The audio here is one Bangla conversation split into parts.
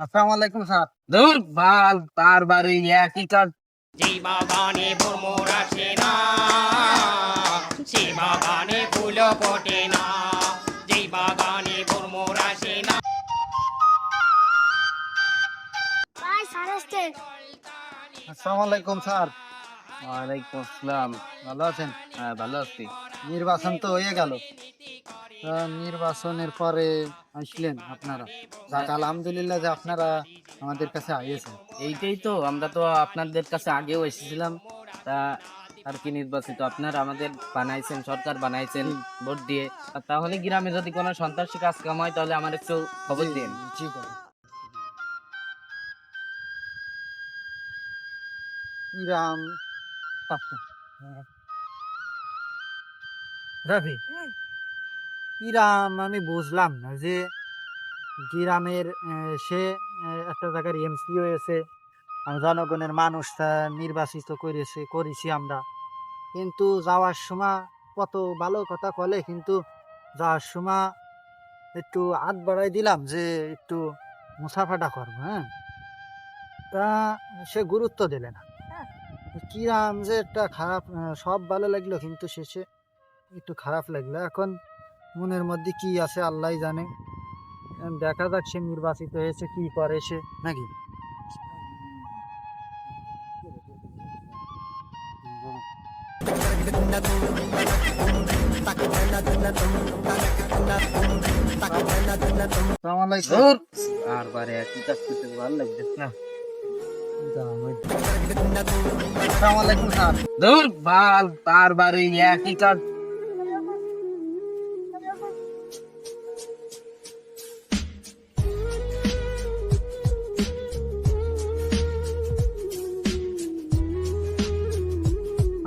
আসসালামু আলাইকুম স্যার। ধুর বাল তার বাড়ি একই কাজ। যেই বাগানে ভ্রমর আসে না, সে বাগানে ফুল ফোটে না। যেই বাগানে ভ্রমর আসে না। ভাই স্যার আসছে। আসসালামু আলাইকুম স্যার। ওয়ালাইকুম আসসালাম। ভালো আছেন? হ্যাঁ, ভালো আছি। নির্বাচন তো হয়ে গেল। নির্বাচনের পরে আসলেন আপনারা। যাক হ্যাঁ, আলহামদুলিল্লাহ যে আপনারা আমাদের কাছে আইয়েছেন। এইটাই তো, আমরা তো আপনাদের কাছে আগেও এসেছিলাম। তা আর কি নির্বাচিত আপনারা আমাদের বানাইছেন, সরকার বানাইছেন জি, ভোট দিয়ে। আর তাহলে গ্রামে যদি কোনো সন্ত্রাসী কাজ কাম হয় তাহলে আমার একটু খবর জি, দিন। জি বাবা। ইরাম পাপ্পু। হ্যাঁ, রাফি, ইরাম আমি বুঝলাম না যে গ্রামের সে একটা জায়গার এমসি হয়েছে, জনগণের মানুষ তা নির্বাচিত করেছি আমরা। কিন্তু যাওয়ার সময় কত ভালো কথা বলে, কিন্তু যাওয়ার সময় একটু হাত বাড়াই দিলাম যে একটু মুসাফাটা করবো, হ্যাঁ, তা সে গুরুত্ব দিলে না। কিরাম যে একটা খারাপ, সব ভালো লাগলো কিন্তু শেষে একটু খারাপ লাগলো। এখন মনের মধ্যে কি আছে আল্লাহ জানে। দেখা যাক সে নির্বাচিত হয়েছে কি করে সে নাকি। আসসালামু আলাইকুম। ধুর, বারবার একই কাজ করতে ভালো লাগতেছে না। আসসালামু আলাইকুম স্যার। ধুর বাল তার বাড়ি একই কাজ।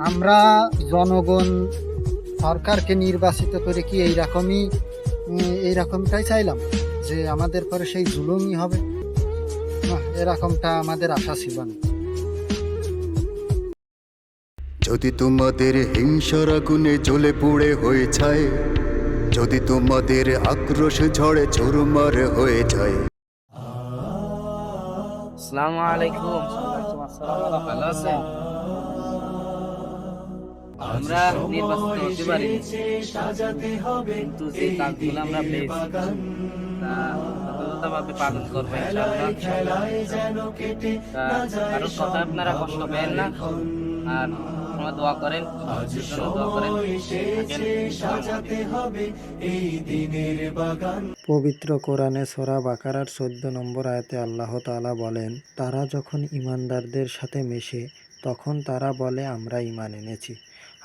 আমরা জনগণ সরকারকে নির্বাচিত করে কি এইরকমটাই চাইলাম যে আমাদের পরে সেই জুলুমই হবে? না, এরকমটা আমাদের আশা ছিল না। যদি তোমাদের হিংসার আগুনে জ্বলে পুড়ে হয়ে যায়, যদি তোমাদের আক্রোশ ঝড়ে চুরমার হয়ে যায়। আসসালামু আলাইকুম। ভালো আছেন? আমরা নির্বাচিত হতে পারিনি, কিন্তু যে কাজগুলো আমরা পেয়েছি তা যথাযথভাবে পালন করবো ইনশাআল্লাহ। তা কারোর কথা আপনারা কষ্ট পেন না, আর সময় দোয়া করেন, দোয়া করেন। পবিত্র কোরআনে সূরা বাকারার 14 নম্বর আয়াতে আল্লাহ তাআলা বলেন, তারা যখন ঈমানদারদের সাথে মেশে তখন তারা বলে আমরা ঈমান এনেছি।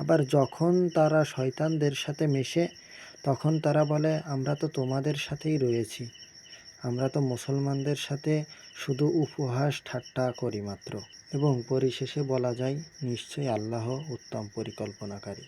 আবার যখন তারা শয়তানদের সাথে মেশে তখন তারা বলে আমরা তো তোমাদের সাথেই রয়েছি, আমরা তো মুসলমানদের সাথে শুধু উপহাস ঠাট্টা করি মাত্র। এবং পরিশেষে বলা যায় নিশ্চয়ই আল্লাহ উত্তম পরিকল্পনাকারী।